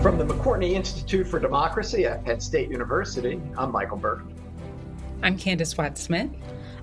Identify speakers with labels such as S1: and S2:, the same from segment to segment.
S1: From the McCourtney Institute for Democracy at Penn State University, I'm Michael Burke.
S2: I'm Candace Watt-Smith.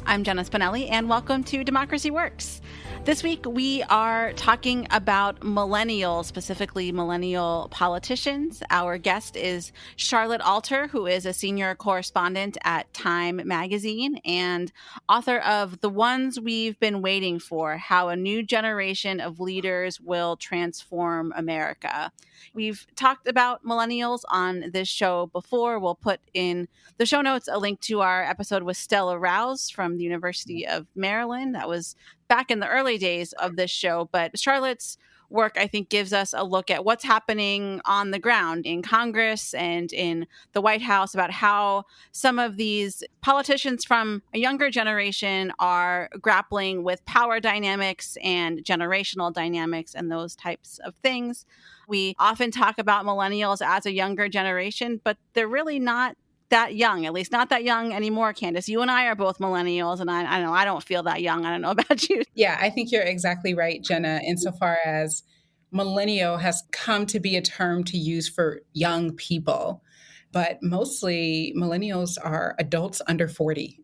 S3: I'm Jenna Spinelli, and welcome to Democracy Works. This week, we are talking about millennials, specifically millennial politicians. Our guest is Charlotte Alter, who is a senior correspondent at Time magazine and author of The Ones We've Been Waiting For: How a New Generation of Leaders Will Transform America. We've talked about millennials on this show before. We'll put in the show notes a link to our episode with Stella Rouse from the University of Maryland. That was back in the early days of this show, but Charlotte's work, I think, gives us a look at what's happening on the ground in Congress and in the White House about how some of these politicians from a younger generation are grappling with power dynamics and generational dynamics and those types of things. We often talk about millennials as a younger generation, but they're really not that young, at least not that young anymore, Candace. You and I are both millennials, and I know I don't feel that young. I don't know about you.
S2: Yeah, I think you're exactly right, Jenna, insofar as millennial has come to be a term to use for young people. But mostly millennials are adults under 40.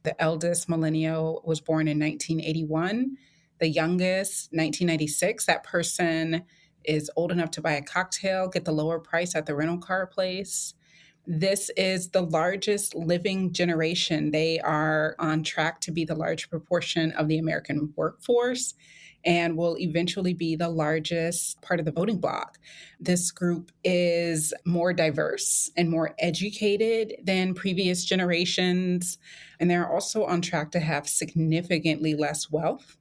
S2: The eldest millennial was born in 1981. The youngest, 1996. That person is old enough to buy a cocktail, get the lower price at the rental car place. This is the largest living generation. They are on track to be the large proportion of the American workforce and will eventually be the largest part of the voting bloc. This group is more diverse and more educated than previous generations, and they're also on track to have significantly less wealth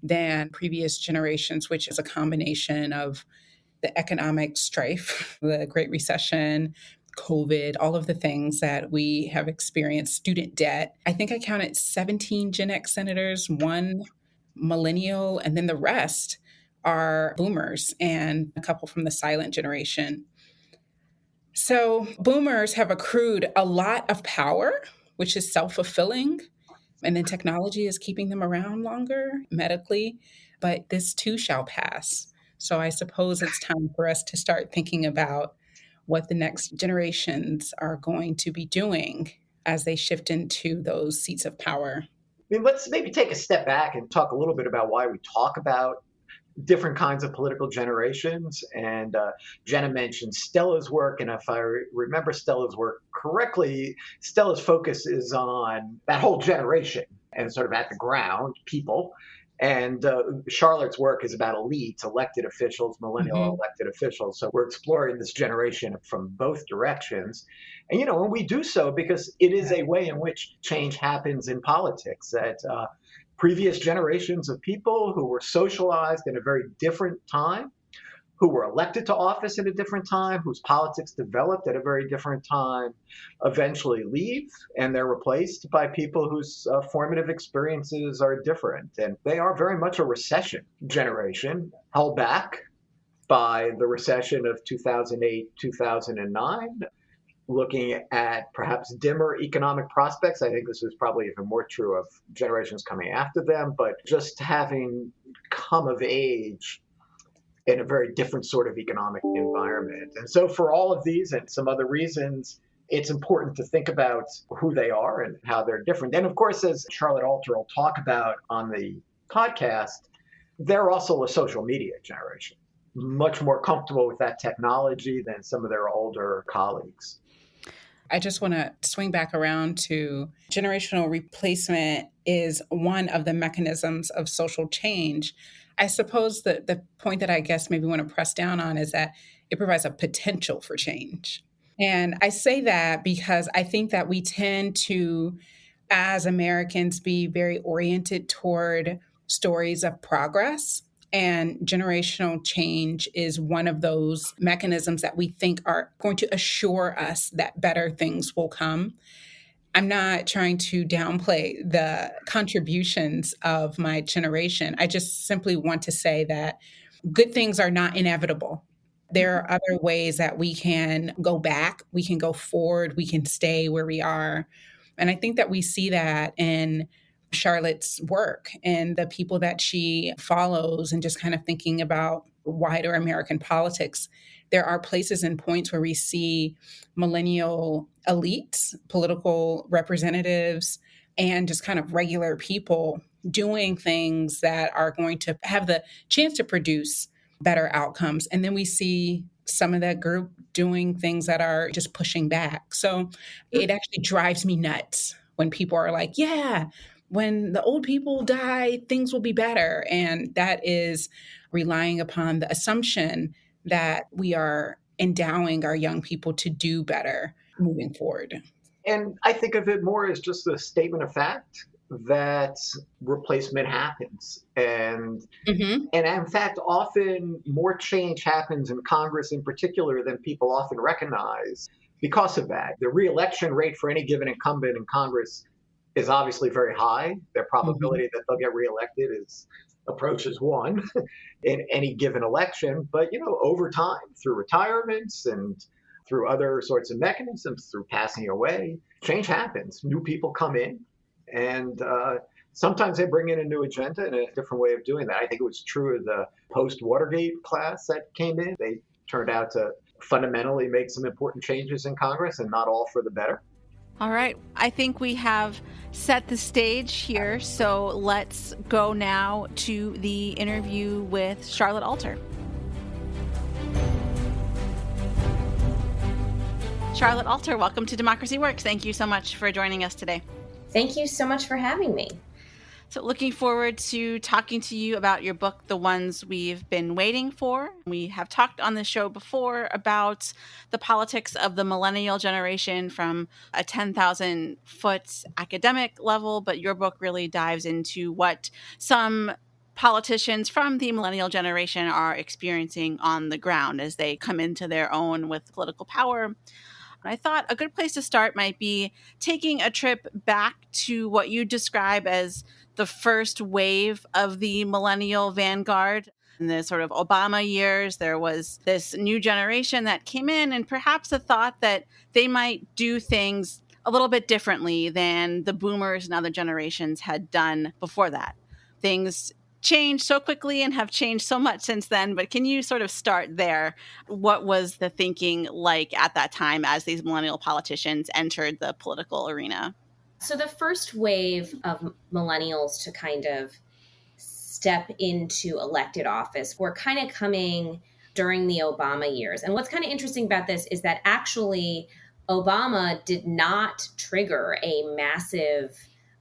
S2: than previous generations, which is a combination of the economic strife, the Great Recession, COVID, all of the things that we have experienced, student debt. I think I counted 17 Gen X senators, one millennial, and then the rest are boomers and a couple from the silent generation. So boomers have accrued a lot of power, which is self-fulfilling, and then technology is keeping them around longer medically, but this too shall pass. So I suppose it's time for us to start thinking about what the next generations are going to be doing as they shift into those seats of power.
S1: I mean, let's maybe take a step back and talk a little bit about why we talk about different kinds of political generations. And Jenna mentioned Stella's work. And if I remember Stella's work correctly, Stella's focus is on that whole generation and sort of at the ground, people. And Charlotte's work is about elites, elected officials, millennial elected officials. So we're exploring this generation from both directions. And, and we do so because it is a way in which change happens in politics, that previous generations of people who were socialized in a very different time, who were elected to office at a different time, whose politics developed at a very different time, eventually leave, and they're replaced by people whose formative experiences are different. And they are very much a recession generation, held back by the recession of 2008, 2009, looking at perhaps dimmer economic prospects. I think this is probably even more true of generations coming after them, but just having come of age in a very different sort of economic environment. And so for all of these and some other reasons, it's important to think about who they are and how they're different. And of course, as Charlotte Alter will talk about on the podcast, they're also a social media generation, much more comfortable with that technology than some of their older colleagues.
S2: I just want to swing back around to generational replacement is one of the mechanisms of social change. I suppose that the point that I guess maybe want to press down on is that it provides a potential for change. And I say that because I think that we tend to, as Americans, be very oriented toward stories of progress. And generational change is one of those mechanisms that we think are going to assure us that better things will come. I'm not trying to downplay the contributions of my generation. I just simply want to say that good things are not inevitable. There are other ways that we can go back, we can go forward, we can stay where we are. And I think that we see that in Charlotte's work and the people that she follows, and just kind of thinking about wider American politics, there are places and points where we see millennial elites, political representatives, and just kind of regular people doing things that are going to have the chance to produce better outcomes. And then we see some of that group doing things that are just pushing back. So it actually drives me nuts when people are like, yeah, when the old people die, things will be better. And that is relying upon the assumption that we are endowing our young people to do better moving forward.
S1: And I think of it more as just a statement of fact that replacement happens. And in fact, often more change happens in Congress in particular than people often recognize because of that. The reelection rate for any given incumbent in Congress is obviously very high. Their probability that they'll get reelected approaches 1 in any given election. But, over time, through retirements and through other sorts of mechanisms, through passing away, change happens. New people come in, and sometimes they bring in a new agenda and a different way of doing that. I think it was true of the post-Watergate class that came in. They turned out to fundamentally make some important changes in Congress, and not all for the better.
S3: All right. I think we have set the stage here. So let's go now to the interview with Charlotte Alter. Charlotte Alter, welcome to Democracy Works. Thank you so much for joining us today.
S4: Thank you so much for having me.
S3: So looking forward to talking to you about your book, The Ones We've Been Waiting For. We have talked on the show before about the politics of the millennial generation from a 10,000-foot academic level, but your book really dives into what some politicians from the millennial generation are experiencing on the ground as they come into their own with political power. I thought a good place to start might be taking a trip back to what you describe as the first wave of the millennial vanguard. In the sort of Obama years, there was this new generation that came in and perhaps a thought that they might do things a little bit differently than the boomers and other generations had done before that. Things changed so quickly and have changed so much since then, but can you sort of start there? What was the thinking like at that time as these millennial politicians entered the political arena?
S4: So the first wave of millennials to kind of step into elected office were kind of coming during the Obama years. And what's kind of interesting about this is that actually Obama did not trigger a massive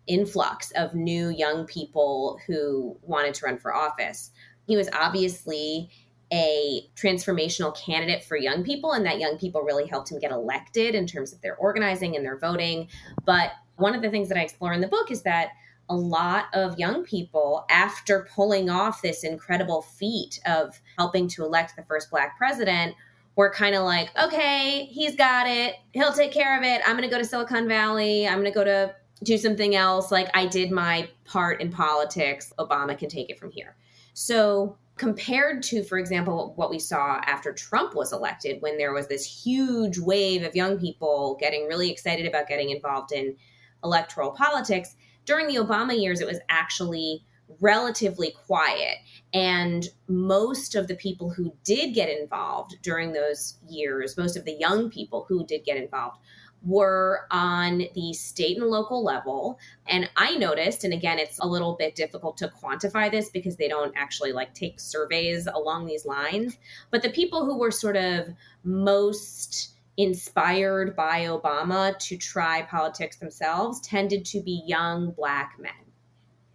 S4: influx of new young people who wanted to run for office. He was obviously a transformational candidate for young people, and that young people really helped him get elected in terms of their organizing and their voting. But one of the things that I explore in the book is that a lot of young people, after pulling off this incredible feat of helping to elect the first Black president, were kind of like, okay, he's got it. He'll take care of it. I'm going to go to Silicon Valley. I'm going to go to do something else. Like, I did my part in politics. Obama can take it from here. So compared to, for example, what we saw after Trump was elected, when there was this huge wave of young people getting really excited about getting involved in electoral politics, during the Obama years, it was actually relatively quiet. And most of the people who did get involved during those years, most of the young people who did get involved, were on the state and local level. And I noticed, and again, it's a little bit difficult to quantify this because they don't actually take surveys along these lines, but the people who were sort of most inspired by Obama to try politics themselves tended to be young Black men.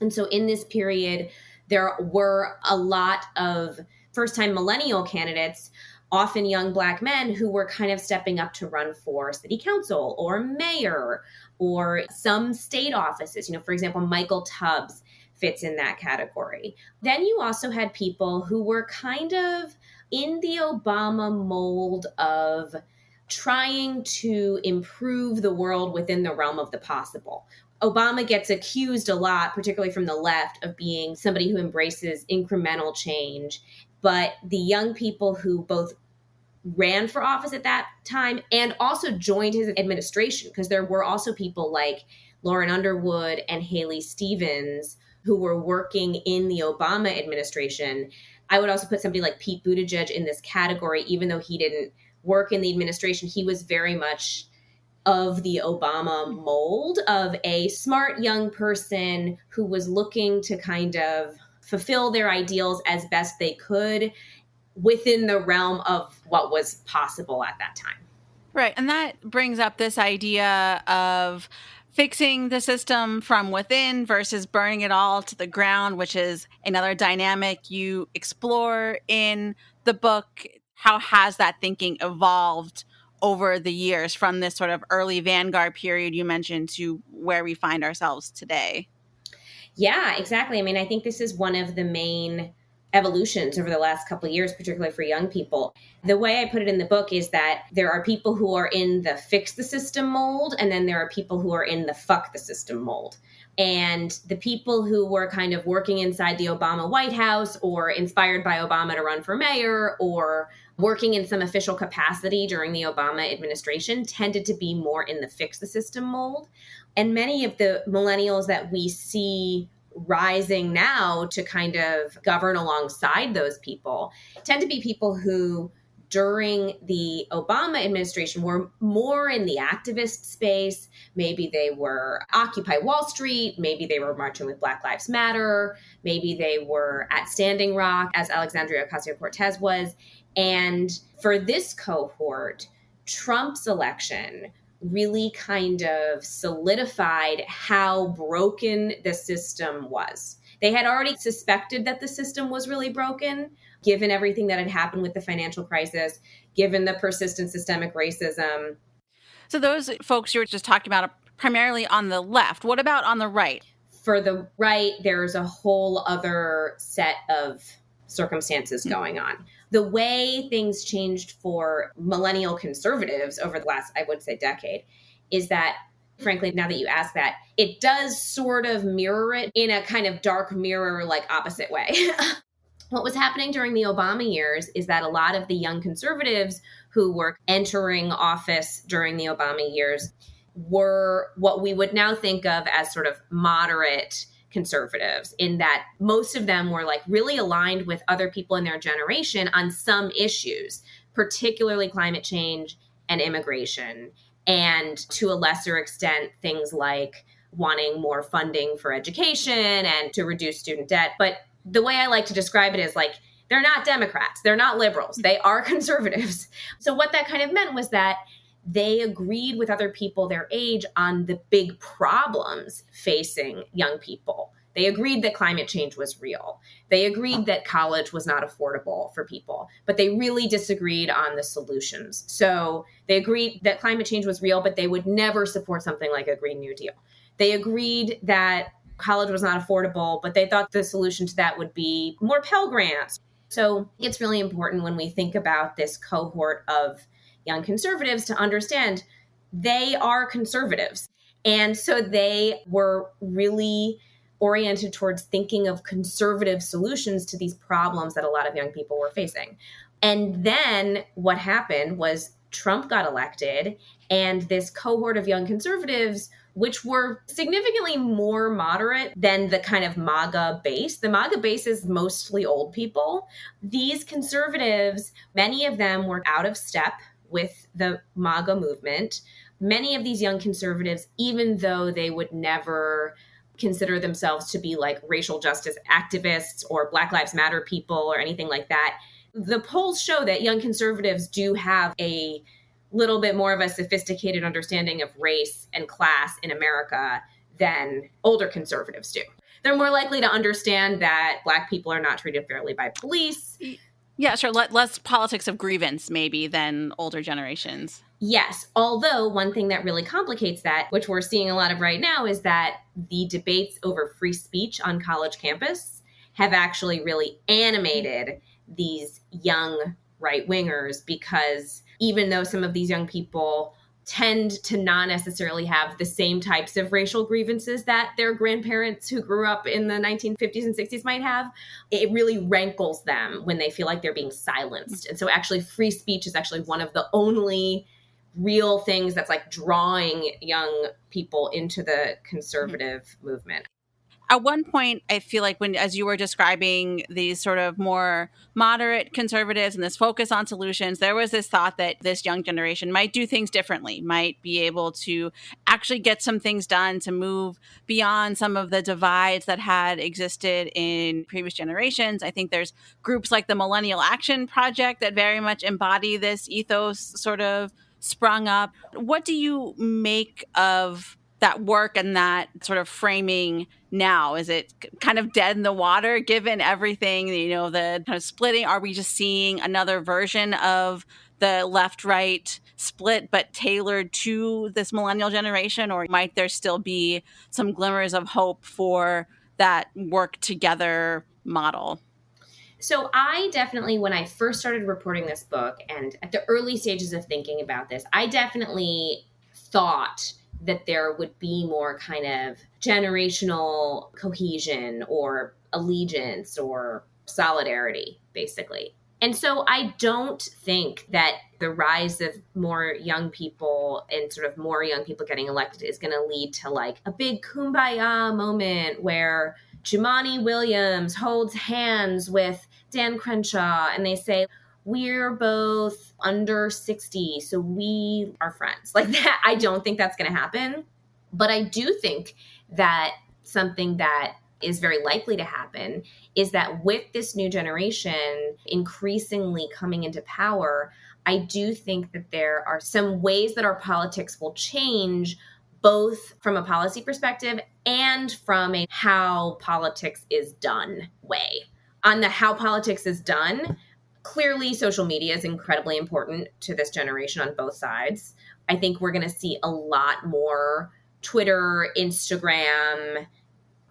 S4: And so in this period, there were a lot of first-time millennial candidates, often young Black men, who were kind of stepping up to run for city council or mayor or some state offices. For example, Michael Tubbs fits in that category. Then you also had people who were kind of in the Obama mold of trying to improve the world within the realm of the possible. Obama gets accused a lot, particularly from the left, of being somebody who embraces incremental change. But the young people who both ran for office at that time and also joined his administration, because there were also people like Lauren Underwood and Haley Stevens who were working in the Obama administration, I would also put somebody like Pete Buttigieg in this category, even though he didn't work in the administration. He was very much of the Obama mold of a smart young person who was looking to kind of fulfill their ideals as best they could within the realm of what was possible at that time.
S3: Right. And that brings up this idea of fixing the system from within versus burning it all to the ground, which is another dynamic you explore in the book. How has that thinking evolved over the years from this sort of early vanguard period you mentioned to where we find ourselves today?
S4: Yeah, exactly. I mean, I think this is one of the main evolutions over the last couple of years, particularly for young people. The way I put it in the book is that there are people who are in the fix the system mold, and then there are people who are in the fuck the system mold. And the people who were kind of working inside the Obama White House or inspired by Obama to run for mayor or working in some official capacity during the Obama administration tended to be more in the fix the system mold. And many of the millennials that we see rising now to kind of govern alongside those people tend to be people who during the Obama administration were more in the activist space. Maybe they were Occupy Wall Street. Maybe they were marching with Black Lives Matter. Maybe they were at Standing Rock, as Alexandria Ocasio-Cortez was. And for this cohort, Trump's election really kind of solidified how broken the system was. They had already suspected that the system was really broken, given everything that had happened with the financial crisis, given the persistent systemic racism.
S3: So those folks you were just talking about are primarily on the left. What about on the right?
S4: For the right, there's a whole other set of circumstances going on. The way things changed for millennial conservatives over the last, I would say, decade is that, frankly, now that you ask that, it does sort of mirror it in a kind of dark mirror, like opposite way. What was happening during the Obama years is that a lot of the young conservatives who were entering office during the Obama years were what we would now think of as sort of moderate conservatives, in that most of them were like really aligned with other people in their generation on some issues, particularly climate change and immigration, and to a lesser extent, things like wanting more funding for education and to reduce student debt. But the way I like to describe it is like, they're not Democrats, they're not liberals, they are conservatives. So what that kind of meant was that they agreed with other people their age on the big problems facing young people. They agreed that climate change was real. They agreed that college was not affordable for people, but they really disagreed on the solutions. So they agreed that climate change was real, but they would never support something like a Green New Deal. They agreed that college was not affordable, but they thought the solution to that would be more Pell Grants. So it's really important when we think about this cohort of young conservatives to understand they are conservatives. And so they were really oriented towards thinking of conservative solutions to these problems that a lot of young people were facing. And then what happened was Trump got elected, and this cohort of young conservatives, which were significantly more moderate than the kind of MAGA base. The MAGA base is mostly old people. These conservatives, many of them were out of step with the MAGA movement. Many of these young conservatives, even though they would never consider themselves to be like racial justice activists or Black Lives Matter people or anything like that, the polls show that young conservatives do have a little bit more of a sophisticated understanding of race and class in America than older conservatives do. They're more likely to understand that Black people are not treated fairly by police.
S3: Yeah, sure. Less politics of grievance, maybe, than older generations.
S4: Yes. Although one thing that really complicates that, which we're seeing a lot of right now, is that the debates over free speech on college campus have actually really animated these young right-wingers, because even though some of these young people tend to not necessarily have the same types of racial grievances that their grandparents who grew up in the 1950s and 60s might have, it really rankles them when they feel like they're being silenced. And so actually free speech is actually one of the only real things that's like drawing young people into the conservative movement.
S3: At one point, I feel like as you were describing these sort of more moderate conservatives and this focus on solutions, there was this thought that this young generation might do things differently, might be able to actually get some things done to move beyond some of the divides that had existed in previous generations. I think there's groups like the Millennial Action Project that very much embody this ethos sort of sprung up. What do you make of that work and that sort of framing now? Is it kind of dead in the water given everything, the kind of splitting? Are we just seeing another version of the left-right split, but tailored to this millennial generation? Or might there still be some glimmers of hope for that work together model?
S4: So I definitely, when I first started reporting this book and at the early stages of thinking about this, I definitely thought that there would be more kind of generational cohesion or allegiance or solidarity, basically. And so I don't think that the rise of more young people and sort of more young people getting elected is going to lead to like a big kumbaya moment where Jumaane Williams holds hands with Dan Crenshaw and they say, we're both under 60, so we are friends. Like that, I don't think that's going to happen. But I do think that something that is very likely to happen is that with this new generation increasingly coming into power, I do think that there are some ways that our politics will change, both from a policy perspective and from a how politics is done way. On the how politics is done, clearly, social media is incredibly important to this generation on both sides. I think we're going to see a lot more Twitter, Instagram.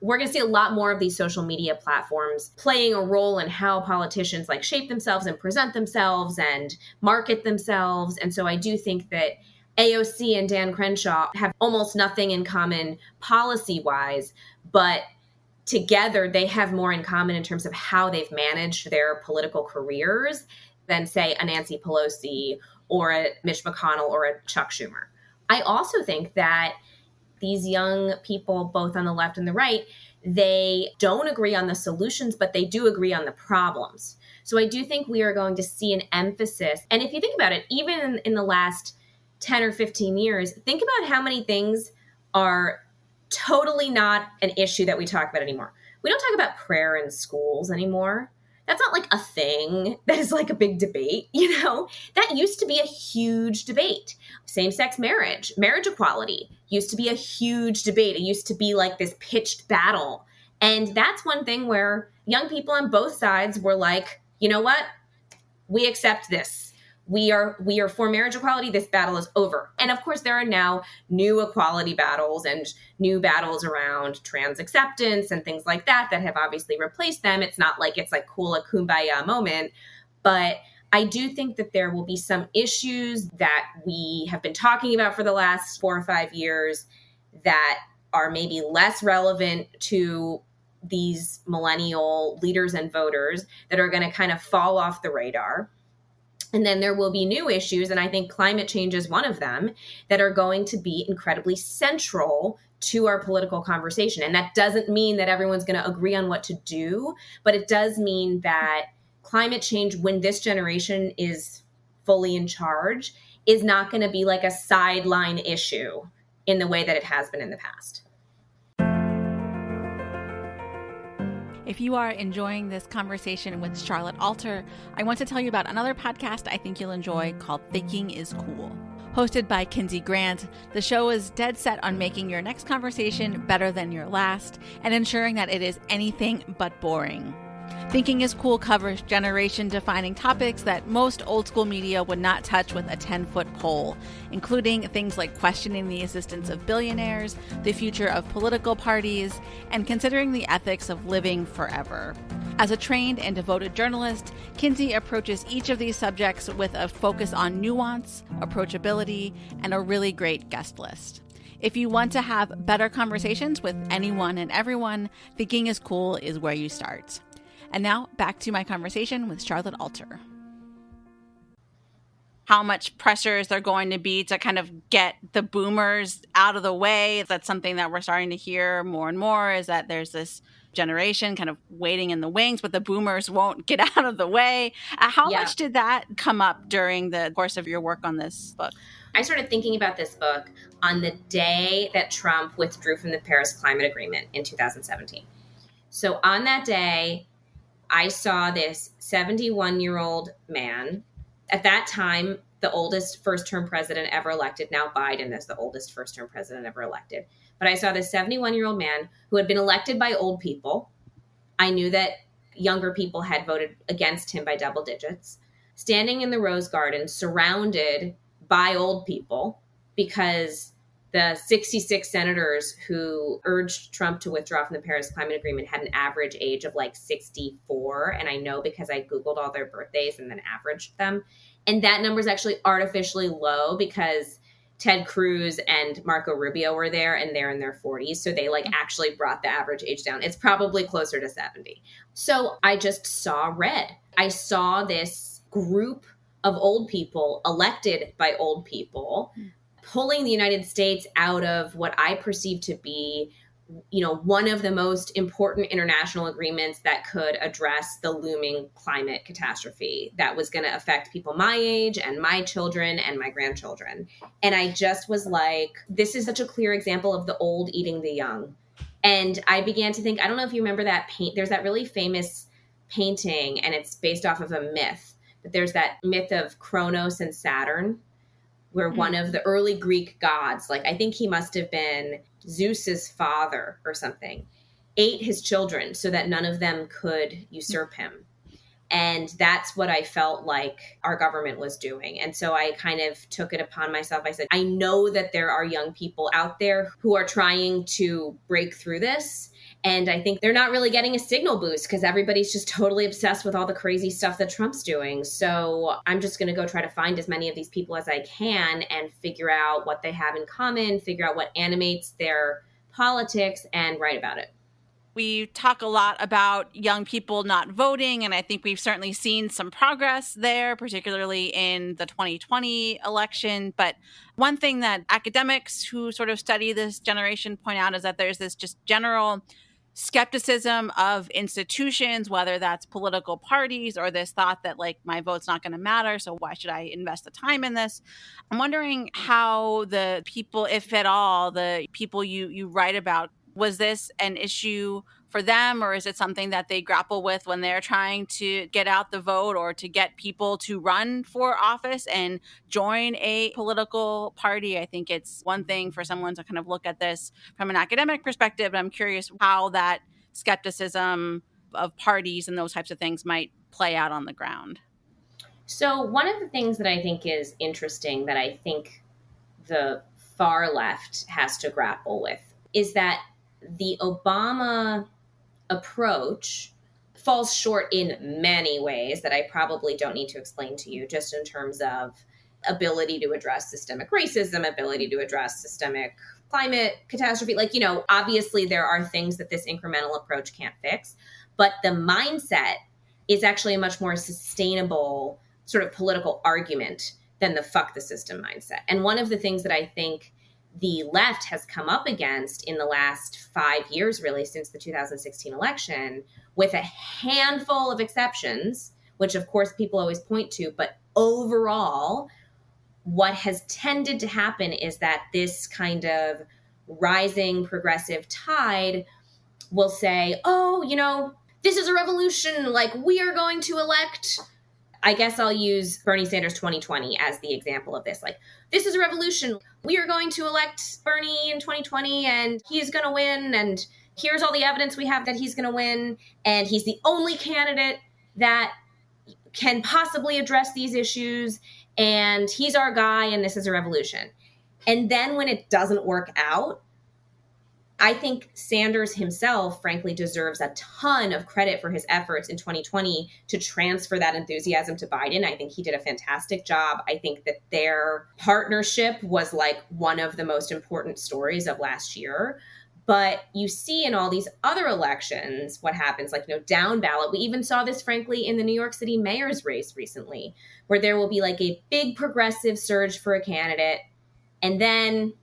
S4: We're going to see a lot more of these social media platforms playing a role in how politicians like shape themselves and present themselves and market themselves. And so I do think that AOC and Dan Crenshaw have almost nothing in common policy-wise, but together, they have more in common in terms of how they've managed their political careers than, say, a Nancy Pelosi or a Mitch McConnell or a Chuck Schumer. I also think that these young people, both on the left and the right, they don't agree on the solutions, but they do agree on the problems. So I do think we are going to see an emphasis. And if you think about it, even in the last 10 or 15 years, think about how many things are totally not an issue that we talk about anymore. We don't talk about prayer in schools anymore. That's not like a thing that is like a big debate, That used to be a huge debate. Same-sex marriage equality used to be a huge debate. It used to be like this pitched battle. And that's one thing where young people on both sides were like, you know what? We accept this. We are for marriage equality. This battle is over. And of course, there are now new equality battles and new battles around trans acceptance and things like that have obviously replaced them. It's not like it's like cool, a kumbaya moment. But I do think that there will be some issues that we have been talking about for the last 4 or 5 years that are maybe less relevant to these millennial leaders and voters that are going to kind of fall off the radar. And then there will be new issues, and I think climate change is one of them, that are going to be incredibly central to our political conversation. And that doesn't mean that everyone's going to agree on what to do, but it does mean that climate change, when this generation is fully in charge, is not going to be like a sideline issue in the way that it has been in the past.
S3: If you are enjoying this conversation with Charlotte Alter, I want to tell you about another podcast I think you'll enjoy called Thinking is Cool. Hosted by Kinsey Grant, the show is dead set on making your next conversation better than your last and ensuring that it is anything but boring. Thinking is Cool covers generation-defining topics that most old-school media would not touch with a 10-foot pole, including things like questioning the existence of billionaires, the future of political parties, and considering the ethics of living forever. As a trained and devoted journalist, Kinsey approaches each of these subjects with a focus on nuance, approachability, and a really great guest list. If you want to have better conversations with anyone and everyone, Thinking is Cool is where you start. And now, back to my conversation with Charlotte Alter. how much pressure is there going to be to kind of get the boomers out of the way? Is that something that we're starting to hear more and more? Is that there's this generation kind of waiting in the wings, but the boomers won't get out of the way? How
S4: Yeah.
S3: much did that come up during the course of your work on this book?
S4: I started thinking about this book on the day that Trump withdrew from the Paris Climate Agreement in 2017. So on that day, I saw this 71-year-old man. At that time, the oldest first-term president ever elected. Now Biden is the oldest first-term president ever elected. But I saw this 71-year-old man who had been elected by old people. I knew that younger people had voted against him by double digits, standing in the Rose Garden, surrounded by old people, because the 66 senators who urged Trump to withdraw from the Paris Climate Agreement had an average age of like 64. And I know because I Googled all their birthdays and then averaged them. And that number is actually artificially low because Ted Cruz and Marco Rubio were there and they're in their 40s. So they like actually brought the average age down. It's probably closer to 70. So I just saw red. I saw this group of old people elected by old people pulling the United States out of what I perceive to be, one of the most important international agreements that could address the looming climate catastrophe that was going to affect people my age and my children and my grandchildren. And I just was like, this is such a clear example of the old eating the young. And I began to think, I don't know if you remember that there's that really famous painting, and it's based off of a myth. But there's that myth of Kronos and Saturn, where one of the early Greek gods, like I think he must have been Zeus's father or something, ate his children so that none of them could usurp him. And that's what I felt like our government was doing. And so I kind of took it upon myself. I said, I know that there are young people out there who are trying to break through this. And I think they're not really getting a signal boost because everybody's just totally obsessed with all the crazy stuff that Trump's doing. So I'm just going to go try to find as many of these people as I can and figure out what they have in common, figure out what animates their politics, and write about it.
S3: We talk a lot about young people not voting, and I think we've certainly seen some progress there, particularly in the 2020 election. But one thing that academics who sort of study this generation point out is that there's this just general skepticism of institutions, whether that's political parties or this thought that like my vote's not going to matter, so why should I invest the time in this? I'm wondering how the people, if at all, the people you write about, was this an issue for them, or is it something that they grapple with when they're trying to get out the vote or to get people to run for office and join a political party? I think it's one thing for someone to kind of look at this from an academic perspective, but I'm curious how that skepticism of parties and those types of things might play out on the ground.
S4: So one of the things that I think is interesting that I think the far left has to grapple with is that the Obama approach falls short in many ways that I probably don't need to explain to you, just in terms of ability to address systemic racism, ability to address systemic climate catastrophe. Like, obviously there are things that this incremental approach can't fix, but the mindset is actually a much more sustainable sort of political argument than the fuck the system mindset. And one of the things that I think the left has come up against in the last 5 years, really, since the 2016 election, with a handful of exceptions, which of course people always point to, but overall, what has tended to happen is that this kind of rising progressive tide will say, oh, this is a revolution, like we are going to elect, I guess I'll use Bernie Sanders 2020 as the example of this. Like, this is a revolution. We are going to elect Bernie in 2020 and he's going to win. And here's all the evidence we have that he's going to win. And he's the only candidate that can possibly address these issues. And he's our guy and this is a revolution. And then when it doesn't work out, I think Sanders himself, frankly, deserves a ton of credit for his efforts in 2020 to transfer that enthusiasm to Biden. I think he did a fantastic job. I think that their partnership was like one of the most important stories of last year. But you see in all these other elections what happens, like, down ballot. We even saw this, frankly, in the New York City mayor's race recently, where there will be like a big progressive surge for a candidate. And then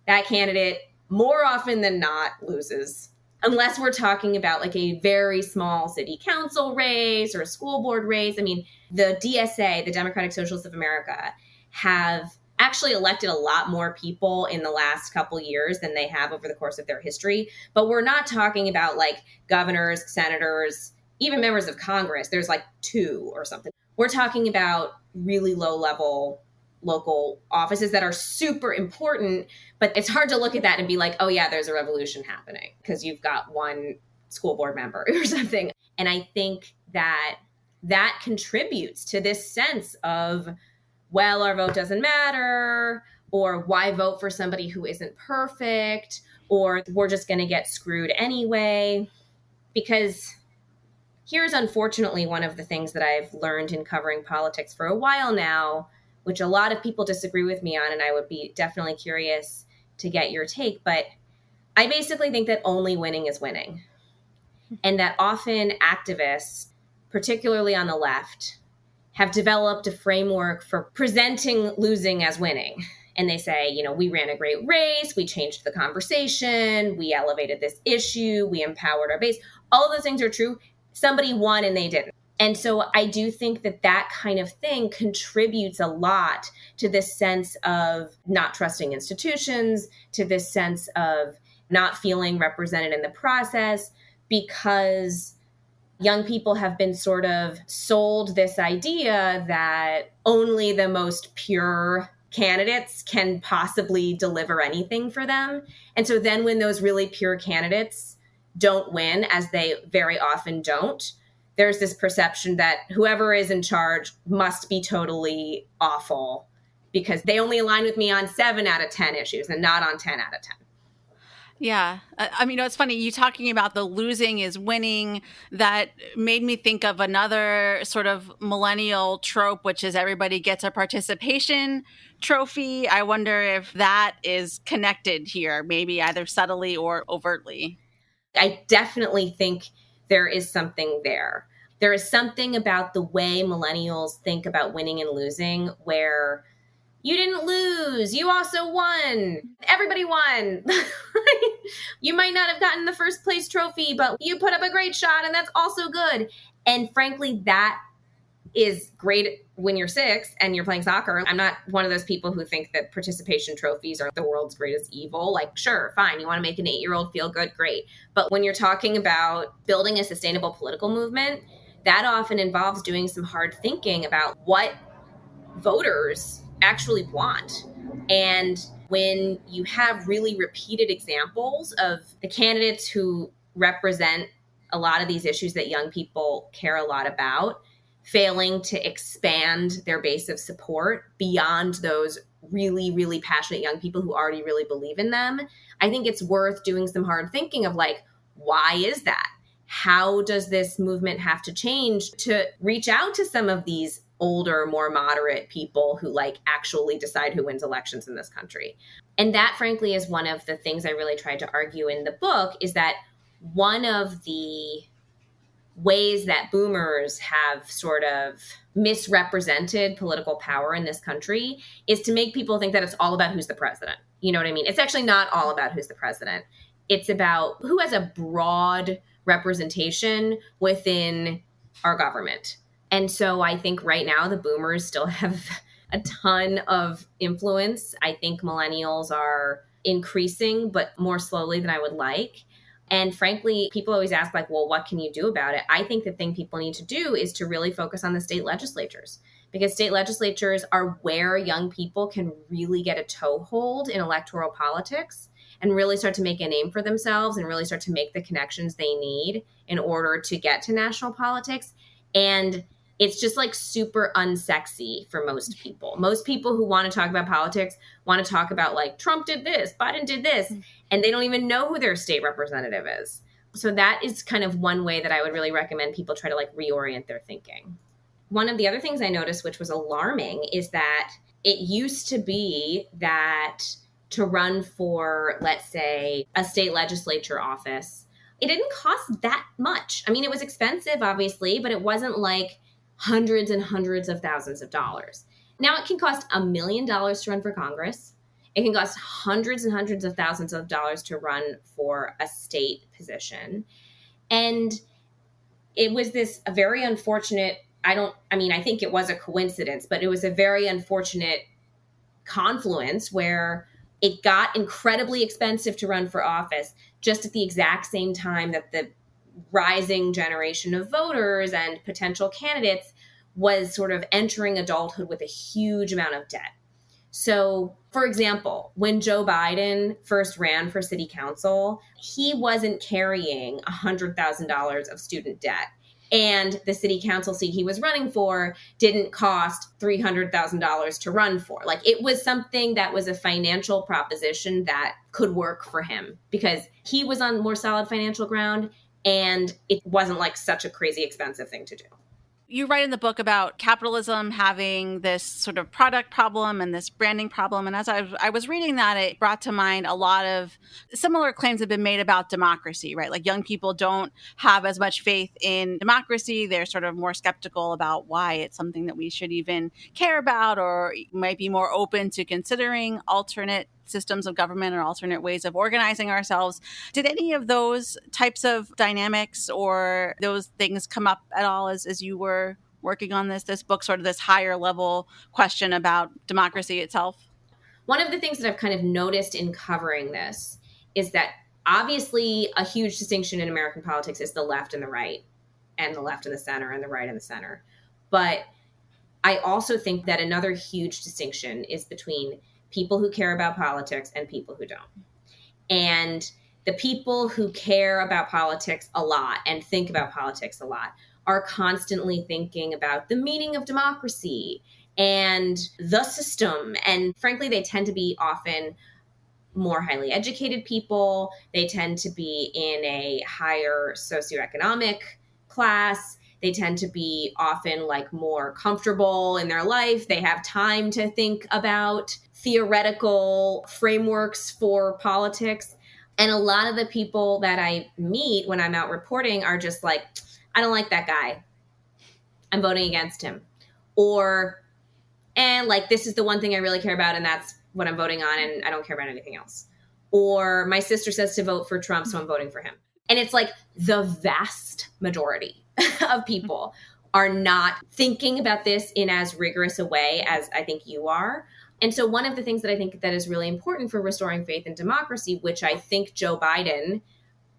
S4: that candidate, more often than not, loses. Unless we're talking about like a very small city council race or a school board race. I mean, the DSA, the Democratic Socialists of America, have actually elected a lot more people in the last couple years than they have over the course of their history. But we're not talking about like governors, senators, even members of Congress. There's like 2 or something. We're talking about really low level local offices that are super important, but it's hard to look at that and be like, oh yeah, there's a revolution happening because you've got 1 school board member or something. And I think that that contributes to this sense of, well, our vote doesn't matter, or why vote for somebody who isn't perfect, or we're just going to get screwed anyway. Because here's unfortunately one of the things that I've learned in covering politics for a while now, which a lot of people disagree with me on, and I would be definitely curious to get your take. But I basically think that only winning is winning. And that often activists, particularly on the left, have developed a framework for presenting losing as winning. And they say, we ran a great race, we changed the conversation, we elevated this issue, we empowered our base. All of those things are true. Somebody won and they didn't. And so I do think that that kind of thing contributes a lot to this sense of not trusting institutions, to this sense of not feeling represented in the process, because young people have been sort of sold this idea that only the most pure candidates can possibly deliver anything for them. And so then when those really pure candidates don't win, as they very often don't, there's this perception that whoever is in charge must be totally awful because they only align with me on 7 out of 10 issues and not on 10 out of 10.
S3: Yeah. I mean, it's funny, you talking about the losing is winning, that made me think of another sort of millennial trope, which is everybody gets a participation trophy. I wonder if that is connected here, maybe either subtly or overtly.
S4: I definitely think there is something there. There is something about the way millennials think about winning and losing where you didn't lose, you also won. Everybody won. You might not have gotten the first place trophy, but you put up a great shot and that's also good. And frankly, that is great when you're 6 and you're playing soccer. I'm not one of those people who think that participation trophies are the world's greatest evil. Like, sure, fine. You want to make an 8-year-old feel good? Great. But when you're talking about building a sustainable political movement, that often involves doing some hard thinking about what voters actually want. And when you have really repeated examples of the candidates who represent a lot of these issues that young people care a lot about, failing to expand their base of support beyond those really, really passionate young people who already really believe in them, I think it's worth doing some hard thinking of like, why is that? How does this movement have to change to reach out to some of these older, more moderate people who like actually decide who wins elections in this country? And that, frankly, is one of the things I really tried to argue in the book, is that one of the ways that boomers have sort of misrepresented political power in this country is to make people think that it's all about who's the president. You know what I mean? It's actually not all about who's the president. It's about who has a broad representation within our government. And so I think right now the boomers still have a ton of influence. I think millennials are increasing, but more slowly than I would like. And frankly, people always ask like, well, what can you do about it? I think the thing people need to do is to really focus on the state legislatures, because state legislatures are where young people can really get a toehold in electoral politics and really start to make a name for themselves and really start to make the connections they need in order to get to national politics. And it's just like super unsexy for most people. Most people who want to talk about politics want to talk about like Trump did this, Biden did this, and they don't even know who their state representative is. So that is kind of one way that I would really recommend people try to like reorient their thinking. One of the other things I noticed, which was alarming, is that it used to be that to run for, let's say, a state legislature office, it didn't cost that much. I mean, it was expensive, obviously, but it wasn't like hundreds and hundreds of thousands of dollars. Now it can cost $1 million to run for Congress. It can cost hundreds and hundreds of thousands of dollars to run for a state position. And it was a very unfortunate, I think it was a coincidence, but it was a very unfortunate confluence where it got incredibly expensive to run for office just at the exact same time that the rising generation of voters and potential candidates was sort of entering adulthood with a huge amount of debt. So, for example, when Joe Biden first ran for city council, he wasn't carrying $100,000 of student debt. And the city council seat he was running for didn't cost $300,000 to run for. Like, it was something that was a financial proposition that could work for him because he was on more solid financial ground and it wasn't like such a crazy expensive thing to do.
S3: You write in the book about capitalism having this sort of product problem and this branding problem. And as I was reading that, it brought to mind a lot of similar claims have been made about democracy, right? Like young people don't have as much faith in democracy. They're sort of more skeptical about why it's something that we should even care about, or might be more open to considering alternate systems of government or alternate ways of organizing ourselves. Did any of those types of dynamics or those things come up at all as you were working on this book, sort of this higher level question about democracy itself?
S4: One of the things that I've kind of noticed in covering this is that obviously a huge distinction in American politics is the left and the right, and the left and the center, and the right and the center. But I also think that another huge distinction is between people who care about politics and people who don't. And the people who care about politics a lot and think about politics a lot are constantly thinking about the meaning of democracy and the system. And frankly, they tend to be often more highly educated people. They tend to be in a higher socioeconomic class. They tend to be often like more comfortable in their life. They have time to think about theoretical frameworks for politics. And a lot of the people that I meet when I'm out reporting are just like, I don't like that guy. I'm voting against him. Or, and like, this is the one thing I really care about, and that's what I'm voting on, and I don't care about anything else. Or my sister says to vote for Trump, so I'm voting for him. And it's like the vast majority of people are not thinking about this in as rigorous a way as I think you are. And so one of the things that I think that is really important for restoring faith in democracy, which I think Joe Biden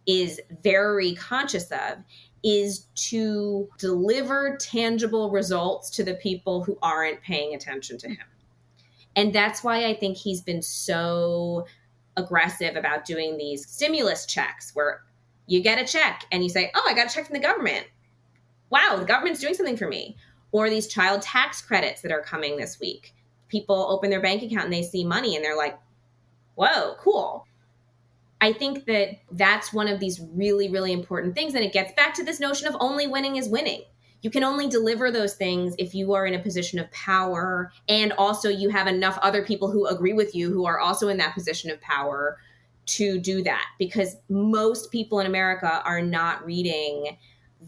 S4: is very conscious of, is to deliver tangible results to the people who aren't paying attention to him. And that's why I think he's been so aggressive about doing these stimulus checks where you get a check and you say, oh, I got a check from the government. Wow, the government's doing something for me. Or these child tax credits that are coming this week. People open their bank account and they see money and they're like, whoa, cool. I think that that's one of these really, really important things. And it gets back to this notion of only winning is winning. You can only deliver those things if you are in a position of power, and also you have enough other people who agree with you who are also in that position of power to do that. Because most people in America are not reading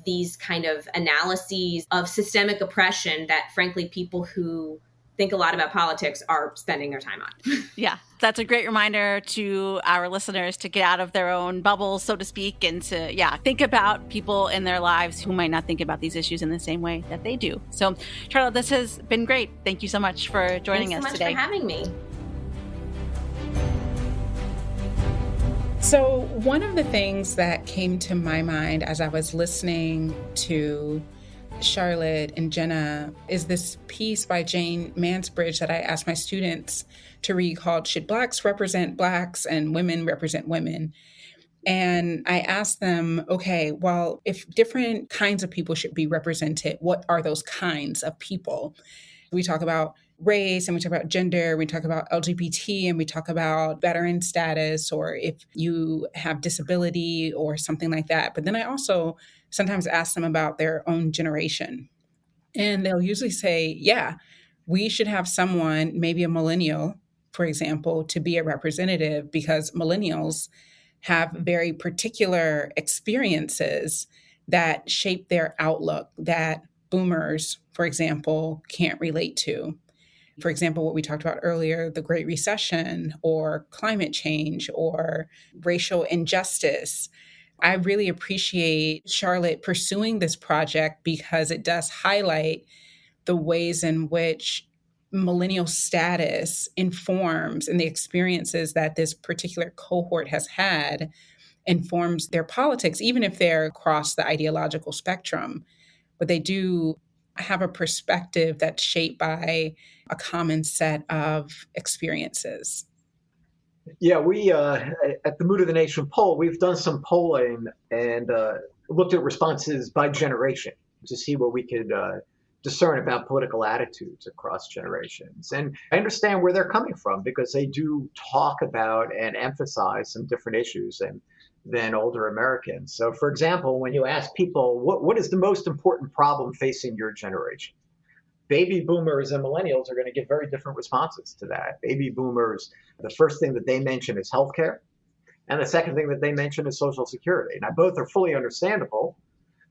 S4: these kind of analyses of systemic oppression that, frankly, people who think a lot about politics are spending their time on.
S3: Yeah, that's a great reminder to our listeners to get out of their own bubbles, so to speak, and to, think about people in their lives who might not think about these issues in the same way that they do. So, Charlotte, this has been great. Thank you so much for joining us today.
S4: Thanks so much for having me.
S2: So one of the things that came to my mind as I was listening to Charlotte and Jenna is this piece by Jane Mansbridge that I asked my students to read called Should Blacks Represent Blacks and Women Represent Women? And I asked them, okay, well, if different kinds of people should be represented, what are those kinds of people? We talk about race and we talk about gender, we talk about LGBT and we talk about veteran status, or if you have disability or something like that. But then I also sometimes ask them about their own generation. And they'll usually say, yeah, we should have someone, maybe a millennial, for example, to be a representative because millennials have very particular experiences that shape their outlook that boomers, for example, can't relate to. For example, what we talked about earlier, the Great Recession or climate change or racial injustice. I really appreciate Charlotte pursuing this project because it does highlight the ways in which millennial status informs and the experiences that this particular cohort has had informs their politics, even if they're across the ideological spectrum. But they do have a perspective that's shaped by a common set of experiences.
S1: Yeah, we at the Mood of the Nation poll, we've done some polling and looked at responses by generation to see what we could discern about political attitudes across generations. And I understand where they're coming from because they do talk about and emphasize some different issues than older Americans. So, for example, when you ask people, what is the most important problem facing your generation? Baby boomers and millennials are going to give very different responses to that. Baby boomers, the first thing that they mention is healthcare. And the second thing that they mention is Social Security. Now, both are fully understandable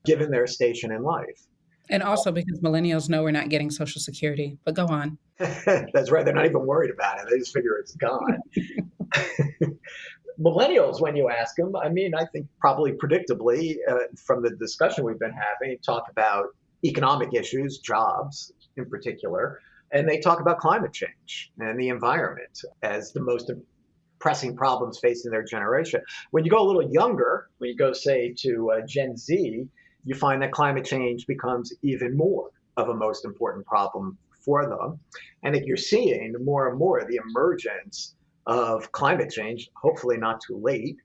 S1: given their station in life.
S2: And also because millennials know we're not getting Social Security, but go on.
S1: That's right. They're not even worried about it. They just figure it's gone. Millennials, when you ask them, I mean, I think probably predictably from the discussion we've been having, talk about economic issues, jobs in particular, and they talk about climate change and the environment as the most pressing problems facing their generation. When you go a little younger, when you go, say, to Gen Z, you find that climate change becomes even more of a most important problem for them. And that you're seeing more and more the emergence of climate change, hopefully not too late,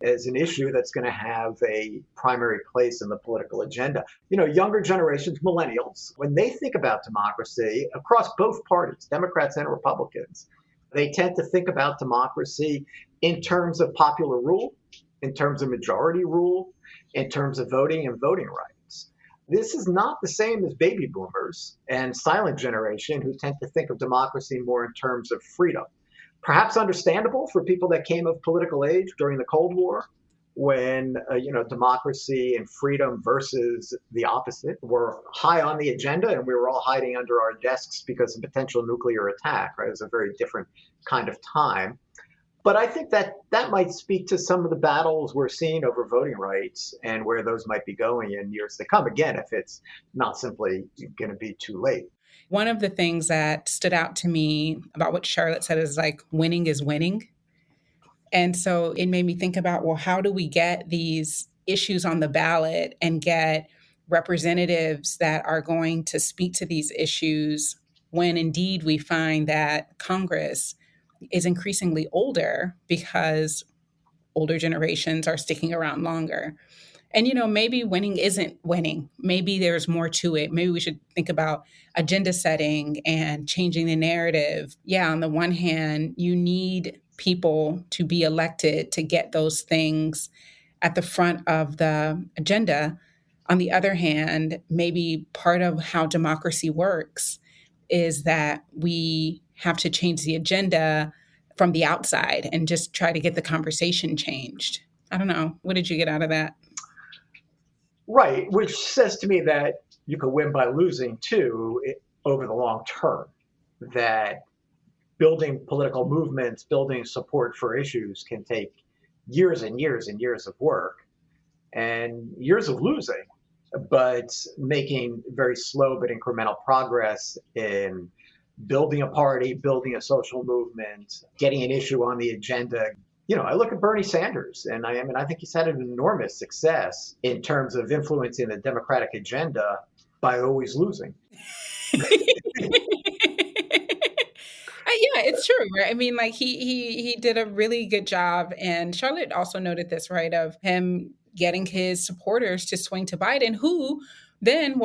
S1: as an issue that's going to have a primary place in the political agenda. You know, younger generations, millennials, when they think about democracy across both parties, Democrats and Republicans, they tend to think about democracy in terms of popular rule, in terms of majority rule, in terms of voting and voting rights. This is not the same as baby boomers and silent generation who tend to think of democracy more in terms of freedom. Perhaps understandable for people that came of political age during the Cold War, when democracy and freedom versus the opposite were high on the agenda, and we were all hiding under our desks because of potential nuclear attack. Right, it was a very different kind of time. But I think that might speak to some of the battles we're seeing over voting rights and where those might be going in years to come. Again, if it's not simply going to be too late.
S2: One of the things that stood out to me about what Charlotte said is like, winning is winning. And so it made me think about, well, how do we get these issues on the ballot and get representatives that are going to speak to these issues when indeed we find that Congress is increasingly older because older generations are sticking around longer. And, maybe winning isn't winning. Maybe there's more to it. Maybe we should think about agenda setting and changing the narrative. Yeah, on the one hand, you need people to be elected to get those things at the front of the agenda. On the other hand, maybe part of how democracy works is that we have to change the agenda from the outside and just try to get the conversation changed. I don't know. What did you get out of that?
S1: Right, which says to me that you could win by losing too over the long term, that building political movements, building support for issues can take years and years and years of work and years of losing, but making very slow but incremental progress in building a party, building a social movement, getting an issue on the agenda. I look at Bernie Sanders, and I think he's had an enormous success in terms of influencing the Democratic agenda by always losing.
S2: Yeah, it's true. Right? I mean, like he did a really good job, and Charlotte also noted this, right, of him getting his supporters to swing to Biden, who then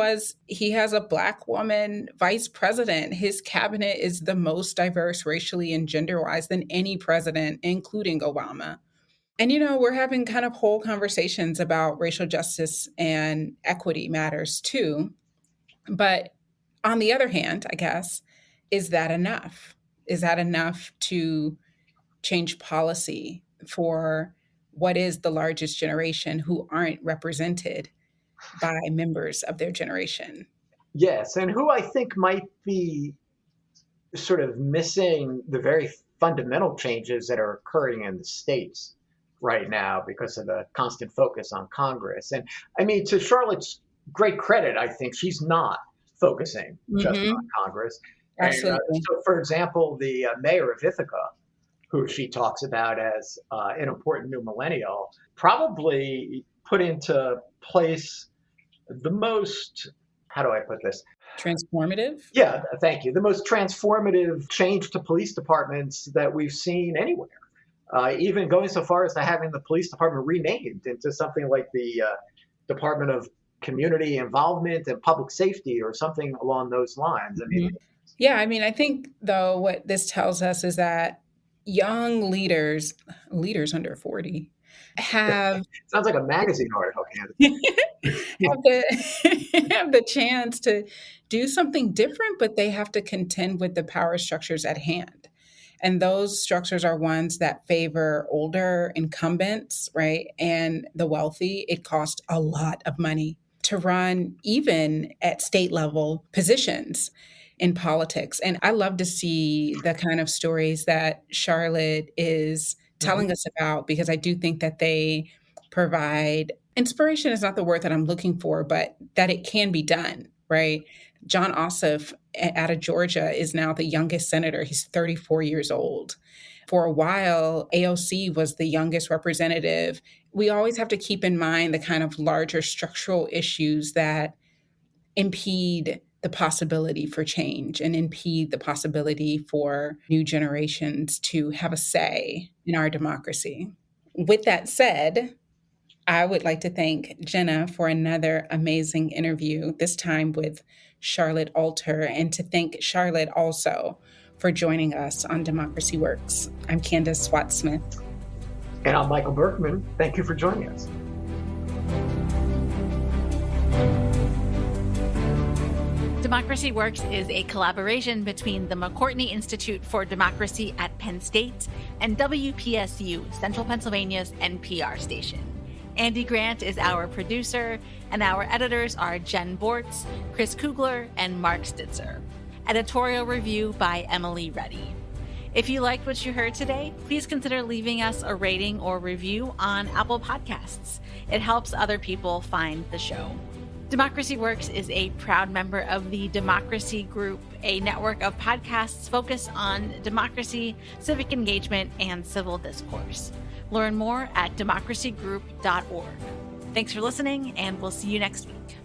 S2: he has a Black woman vice president. His cabinet is the most diverse racially and gender-wise than any president, including Obama. And, we're having kind of whole conversations about racial justice and equity matters too. But on the other hand, I guess, is that enough? Is that enough to change policy for what is the largest generation who aren't represented by members of their generation?
S1: Yes, and who I think might be sort of missing the very fundamental changes that are occurring in the states right now because of the constant focus on Congress. And I mean, to Charlotte's great credit, I think she's not focusing just on Congress.
S2: Absolutely.
S1: And, so, for example, the mayor of Ithaca, who she talks about as an important new millennial, probably put into place the most, how do I put this?
S2: Transformative?
S1: Yeah, thank you. The most transformative change to police departments that we've seen anywhere. Even going so far as to having the police department renamed into something like the Department of Community Involvement and Public Safety or something along those lines. I mean,
S2: yeah, I mean, I think, though, what this tells us is that young leaders under 40, have
S1: sounds like a magazine article.
S2: have the chance to do something different, but they have to contend with the power structures at hand. And those structures are ones that favor older incumbents, right? And the wealthy. It costs a lot of money to run even at state level positions in politics. And I love to see the kind of stories that Charlotte is telling us about, because I do think that they provide inspiration is not the word that I'm looking for, but that it can be done, right? John Ossoff out of Georgia is now the youngest senator. He's 34 years old. For a while, AOC was the youngest representative. We always have to keep in mind the kind of larger structural issues that impede the possibility for change and impede the possibility for new generations to have a say in our democracy. With that said, I would like to thank Jenna for another amazing interview, this time with Charlotte Alter, and to thank Charlotte also for joining us on Democracy Works. I'm Candace Swat-Smith.
S1: And I'm Michael Berkman. Thank you for joining us.
S3: Democracy Works is a collaboration between the McCourtney Institute for Democracy at Penn State and WPSU, Central Pennsylvania's NPR station. Andy Grant is our producer, and our editors are Jen Bortz, Chris Kugler, and Mark Stitzer. Editorial review by Emily Reddy. If you liked what you heard today, please consider leaving us a rating or review on Apple Podcasts. It helps other people find the show. Democracy Works is a proud member of the Democracy Group, a network of podcasts focused on democracy, civic engagement, and civil discourse. Learn more at democracygroup.org. Thanks for listening, and we'll see you next week.